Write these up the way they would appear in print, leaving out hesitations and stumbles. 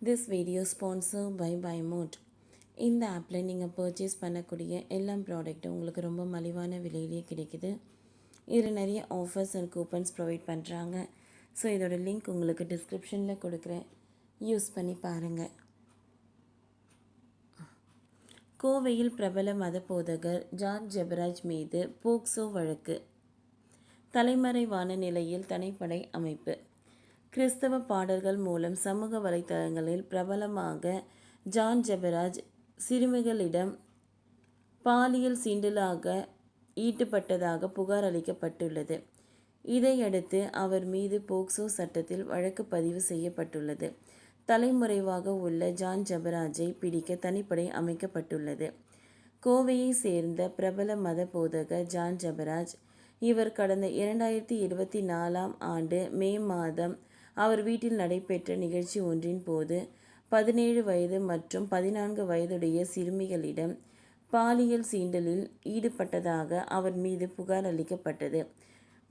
This video sponsored by BuyMode. இந்த ஆப்பில் நீங்கள் பர்ச்சேஸ் பண்ணக்கூடிய எல்லா ப்ராடக்ட்டும் உங்களுக்கு ரொம்ப மலிவான விலையிலேயே கிடைக்குது. இதில் நிறைய ஆஃபர்ஸ் அண்ட் கூப்பன்ஸ் ப்ரொவைட் பண்ணுறாங்க. ஸோ இதோட லிங்க் உங்களுக்கு டிஸ்கிரிப்ஷனில் கொடுக்குறேன், யூஸ் பண்ணி பாருங்கள். கோவையில் பிரபல மத போதகர் ஜான் ஜெபராஜ் மீது போக்சோ வழக்கு. தலைமறைவான நிலையில் தனிப்படை அமைப்பு. கிறிஸ்தவ பாடல்கள் மூலம் சமூக வலைத்தளங்களில் பிரபலமாக ஜான் ஜெபராஜ் சிறுமிகளிடம் பாலியல் சீண்டலாக ஈடுபட்டதாக புகார் அளிக்கப்பட்டுள்ளது. இதையடுத்து அவர் மீது போக்சோ சட்டத்தில் வழக்கு பதிவு செய்யப்பட்டுள்ளது. தலைமறைவாக உள்ள ஜான் ஜெபராஜை பிடிக்க தனிப்படை அமைக்கப்பட்டுள்ளது. கோவையை சேர்ந்த பிரபல மத போதகர் ஜான் ஜெபராஜ். இவர் கடந்த 2024ஆம் ஆண்டு மே மாதம் அவர் வீட்டில் நடைபெற்ற நிகழ்ச்சி ஒன்றின் போது 17 வயது மற்றும் 14 வயதுடைய சிறுமிகளிடம் பாலியல் சீண்டலில் ஈடுபட்டதாக அவர் மீது புகார் அளிக்கப்பட்டது.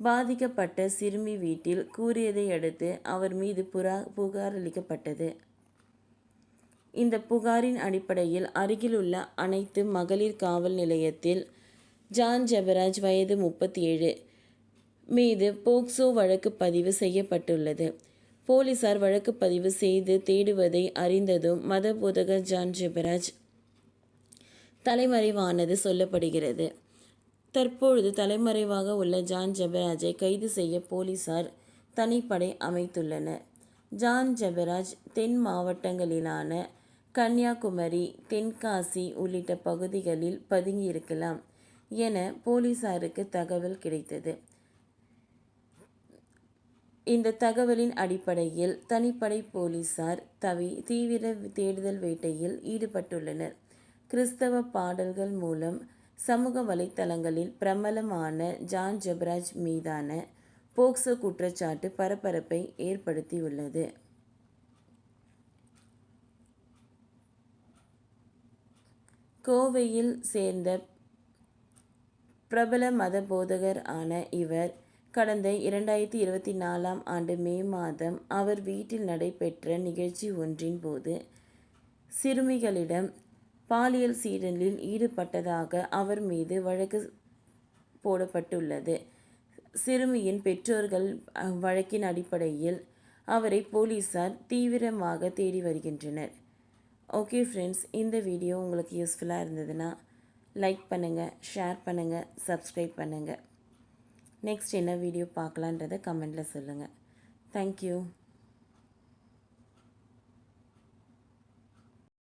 பாதிக்கப்பட்ட சிறுமி வீட்டில் கூறியதை அடுத்து அவர் மீது புகார் அளிக்கப்பட்டது. இந்த புகாரின் அடிப்படையில் அருகிலுள்ள அனைத்து மகளிர் காவல் நிலையத்தில் ஜான் ஜெபராஜ் வயது 37 மீது போக்சோ வழக்கு பதிவு செய்யப்பட்டுள்ளது. போலீசார் வழக்கு பதிவு செய்து தேடுவதை அறிந்ததும் மத போதகர் ஜான் ஜெபராஜ் தலைமறைவானது சொல்லப்படுகிறது. தற்பொழுது தலைமறைவாக உள்ள ஜான் ஜெபராஜை கைது செய்ய போலீசார் தனிப்படை அமைத்துள்ளனர். ஜான் ஜெபராஜ் தென் மாவட்டங்களிலான கன்னியாகுமரி, தென்காசி உள்ளிட்ட பகுதிகளில் பதுங்கியிருக்கலாம் என போலீசாருக்கு தகவல் கிடைத்தது. இந்த தகவலின் அடிப்படையில் தனிப்படை போலீசார் தீவிர தேடுதல் வேட்டையில் ஈடுபட்டுள்ளனர். கிறிஸ்தவ பாடல்கள் மூலம் சமூக வலைத்தளங்களில் பிரபலமான ஜான் ஜெபராஜ் மீதான போக்சோ குற்றச்சாட்டு பரபரப்பை ஏற்படுத்தியுள்ளது. கோவையில் சேர்ந்த பிரபல மத போதகர் ஆன இவர் கடந்த 2024ஆம் ஆண்டு மே மாதம் அவர் வீட்டில் நடைபெற்ற நிகழ்ச்சி ஒன்றின் போது சிறுமிகளிடம் பாலியல் சீண்டலில் ஈடுபட்டதாக அவர் மீது வழக்கு போடப்பட்டுள்ளது. சிறுமியின் பெற்றோர்கள் வழக்கின் அடிப்படையில் அவரை போலீசார் தீவிரமாக தேடி வருகின்றனர். ஓகே ஃப்ரெண்ட்ஸ், இந்த வீடியோ உங்களுக்கு யூஸ்ஃபுல்லாக இருந்ததுன்னா லைக் பண்ணுங்கள், ஷேர் பண்ணுங்கள், சப்ஸ்கிரைப் பண்ணுங்கள். நெக்ஸ்ட் என்ன வீடியோ பார்க்கலான்றதை கமெண்டில் சொல்லுங்கள். தேங்க்யூ.